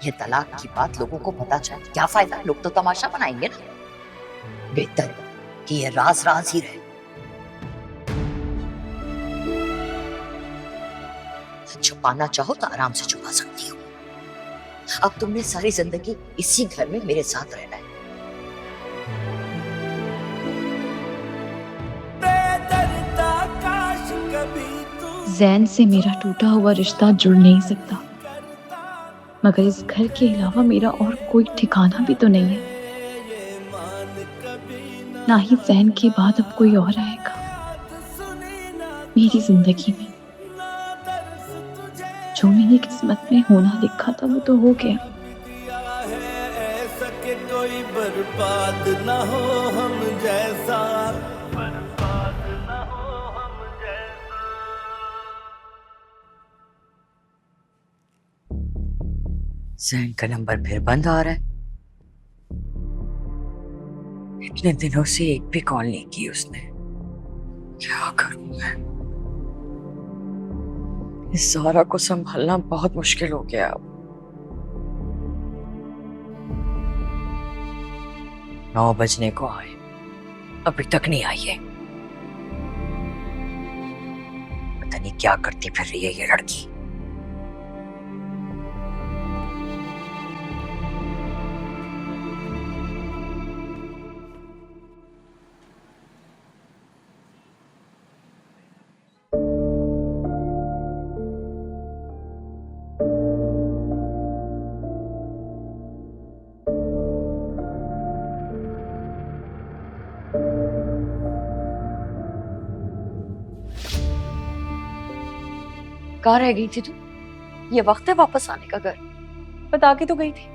ये तलाक की बात लोगों को पता चले, क्या फायदा? लोग तो तमाशा बनाएंगे ना। बेहतर कि ये राज राज ही रहे। छुपाना चाहो तो आराम से छुपा सकती हो। अब तुमने सारी जिंदगी इसी घर में मेरे साथ रहना है। जैन से मेरा टूटा हुआ रिश्ता जुड़ नहीं सकता, मगर इस घर के अलावा मेरा और कोई ठिकाना भी तो नहीं है। ना ही जैन के बाद अब कोई और आएगा मेरी जिंदगी में। जो मेरी किस्मत में होना लिखा था वो तो हो गया। कोई बर्बाद ना हो हम जैसा, जैन का नंबर फिर बंद आ रहा है। इतने दिनों से एक भी कॉल नहीं की उसने। क्या करूं मैं? इस सारा को संभालना बहुत मुश्किल हो गया अब। 9 बजने को आए, अभी तक नहीं आई है। पता नहीं क्या करती फिर रही है ये लड़की। कहाँ रह गई थी तू? ये वक्त है वापस आने का घर। बता के तो गई थी।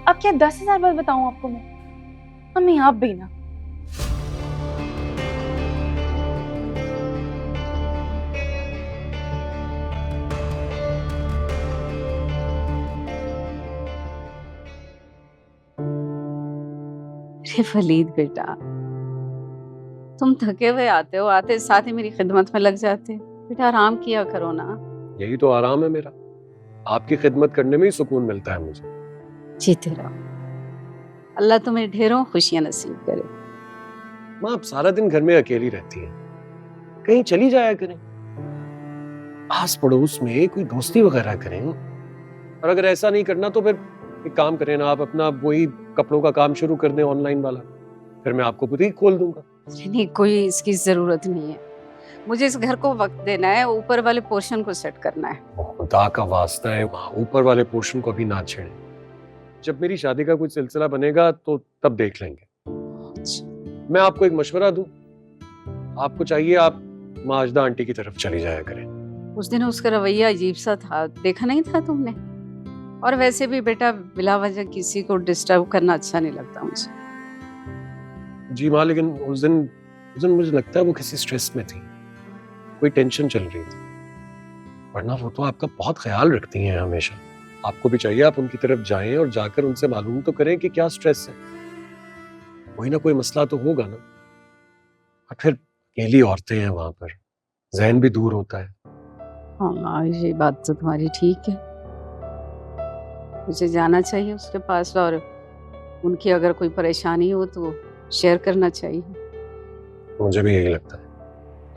अब क्या 10,000 बार बताऊं आपको मैं? मम्मी आप भी ना। अरे वलीद बेटा, तुम थके हुए आते हो, आते साथ ही मेरी खिदमत में लग जाते। बेटा आराम किया करो ना। यही तो आराम है मेरा, आपकी खिदमत करने में ही सुकून मिलता है मुझे। जीते रहो, अल्लाह तुम्हें ढेरों खुशियां नसीब करे। माँ, आप सारा दिन घर में अकेली रहती हैं, कहीं चली जाया करें, आस पड़ोस में कोई दोस्ती वगैरह करें। और अगर ऐसा नहीं करना तो फिर एक काम करें ना, आप अपना वही कपड़ों का काम शुरू कर दें ऑनलाइन वाला, फिर मैं आपको बुटीक खोल दूंगा। नहीं, कोई इसकी जरूरत नहीं है। मुझे इस घर को वक्त देना है, ऊपर वाले पोर्शन को सेट करना है। खुदा का वास्ता है, वहां ऊपर वाले पोर्शन को अभी ना छेड़ें। जब मेरी शादी का कोई सिलसिला बनेगा तो तब देख लेंगे। मैं आपको एक मशवरा दूं, आपको चाहिए आप माजदा आंटी की तरफ चली जाया करें। उस दिन उसका रवैया अजीब सा था, देखा नहीं था तुमने? और वैसे भी बेटा बिला वजह किसी को डिस्टर्ब करना अच्छा नहीं लगता मुझे। जी माँ, लेकिन उस दिन मुझे लगता है वो किसी स्ट्रेस में थी, कोई टेंशन चल रही थी। वरना वो तो आपका बहुत ख्याल रखती हैं हमेशा। आपको भी चाहिए आप उनकी तरफ जाएं और जाकर उनसे मालूम तो करें कि क्या स्ट्रेस है। कोई ना कोई मसला तो होगा ना। और फिर अकेली औरतें हैं वहां पर, जहन भी दूर होता है। हाँ, ये बात तो तुम्हारी ठीक है। मुझे जाना चाहिए उसके पास, और उनकी अगर कोई परेशानी हो तो शेयर करना चाहिए। मुझे भी यही लगता है।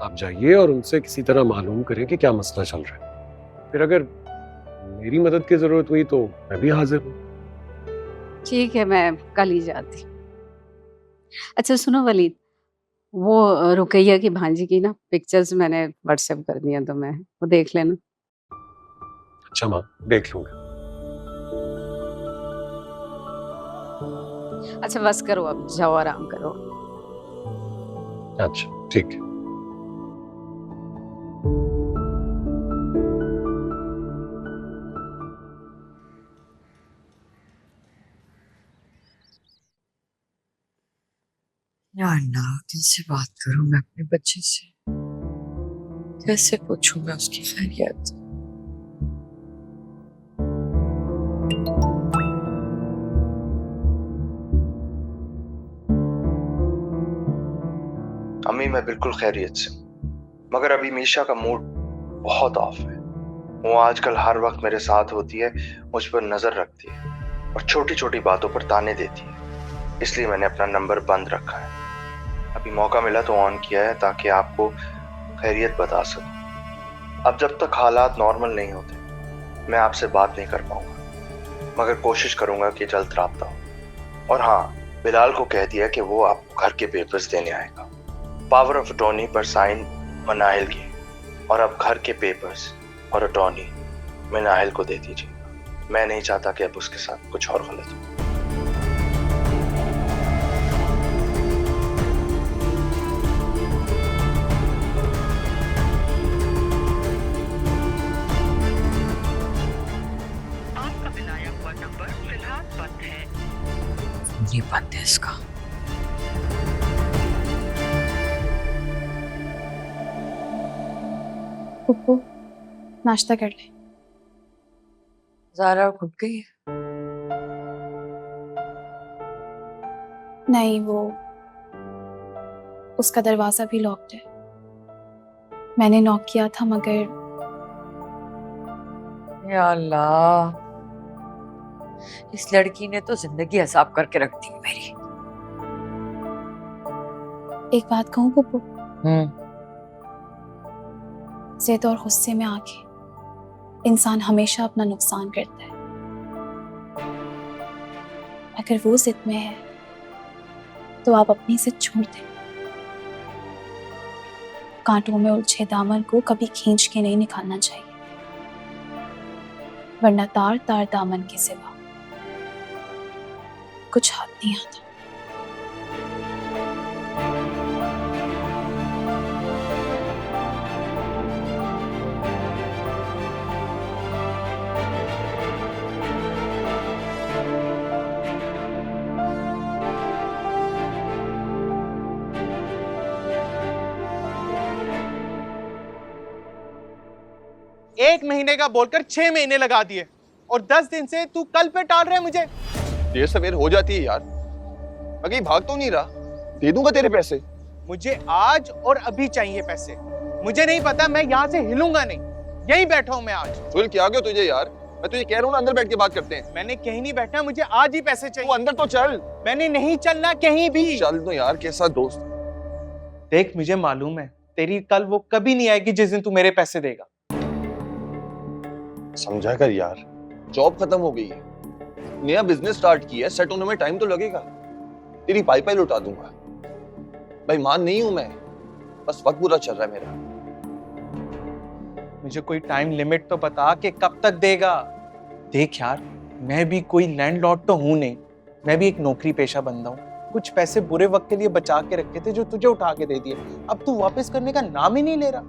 आप जाइए और उनसे किसी तरह मालूम करें कि क्या मसला चल रहा है। फिर अगर मेरी मदद की जरूरत हुई तो मैं भी हाजिर हूँ। ठीक है, मैं कल ही जाती। अच्छा सुनो वलीद, वो रुकैया की भांजी की ना पिक्चर्स मैंने व्हाट्सएप कर दिया, तो मैं वो देख लेना। अच्छा माँ, देख लूंगा। अच्छा बस करो, अब जाओ आराम करो। अच्छा ठीक है। यार ना, किससे बात करूं मैं अपने बच्चे से? कैसे पूछूं मैं उसकी खैरियत? अम्मी मैं बिल्कुल खैरियत से हूँ, मगर अभी मीशा का मूड बहुत ऑफ है। वो आजकल हर वक्त मेरे साथ होती है, मुझ पर नजर रखती है और छोटी छोटी बातों पर ताने देती है। इसलिए मैंने अपना नंबर बंद रखा है। अभी मौका मिला तो ऑन किया है ताकि आपको खैरियत बता सकूं। अब जब तक हालात नॉर्मल नहीं होते मैं आपसे बात नहीं कर पाऊंगा, मगर कोशिश करूंगा कि जल्द राब्ता हो। और हाँ, बिलाल को कह दिया कि वो आपको घर के पेपर्स देने आएगा। पावर ऑफ अटॉर्नी पर साइन मनाहिल की, और अब घर के पेपर्स और अटॉर्नी मनाहिल को दे दीजिएगा। मैं नहीं चाहता कि अब उसके साथ कुछ और गलत हो। ये बंद है इसका। पप्पू नाश्ता कर ले। ज़ारा उठ गई है? नहीं, वो उसका दरवाजा भी लॉक्ड है। मैंने नॉक किया था मगर या अल्लाह, इस लड़की ने तो जिंदगी हिसाब करके रख दी मेरी। एक बात कहूँ पप्पू, ज़िद और गुस्से में आके इंसान हमेशा अपना नुकसान करता है। अगर वो जिद में है तो आप अपनी जिद छोड़ दें। कांटों में उलझे दामन को कभी खींच के नहीं निकालना चाहिए, वरना तार तार दामन के सिवा कुछ हाथ नहीं आता। एक महीने का बोलकर 6 महीने लगा दिए, और 10 दिन से तू कल पे टाल रहा है मुझे। देर सवेर हो जाती है यार, मैं कहीं भाग तो नहीं रहा। दे दूंगा तेरे पैसे। मुझे आज और अभी चाहिए पैसे। मुझे नहीं पता, मैं यहाँ से हिलूंगा नहीं, यहीं बैठा हूँ मैं आज। सुहेल क्या गया तुझे यार? मैं तुझे कह रहा हूँ ना, अंदर बैठ के बात करते हैं। मैंने कहीं नहीं बैठना, मुझे आज ही पैसे चाहिए। तू अंदर तो चल। मैंने नहीं चलना कहीं भी। चल तो यार, कैसा दोस्त। देख, मुझे मालूम है तेरी कल वो कभी नहीं आएगी जिस दिन तू मेरे पैसे देगा। समझा कर यार, जॉब खत्म हो गई है, नया बिजनेस स्टार्ट किया है, सेट होने में टाइम तो लगेगा। तेरी पाई लुटा दूंगा। भाई मान नहीं हूं मैं, बस वक्त बुरा चल रहा है मेरा। मुझे कोई टाइम लिमिट तो बता कि कब तक देगा। देख यार, मैं भी कोई लैंडलॉर्ड तो हूं नहीं, मैं भी एक नौकरी पेशा बंदा हूं। कुछ पैसे बुरे वक्त के लिए बचा के रखे थे जो तुझे उठा के दे दिए, अब तू वापस करने का नाम ही नहीं ले रहा।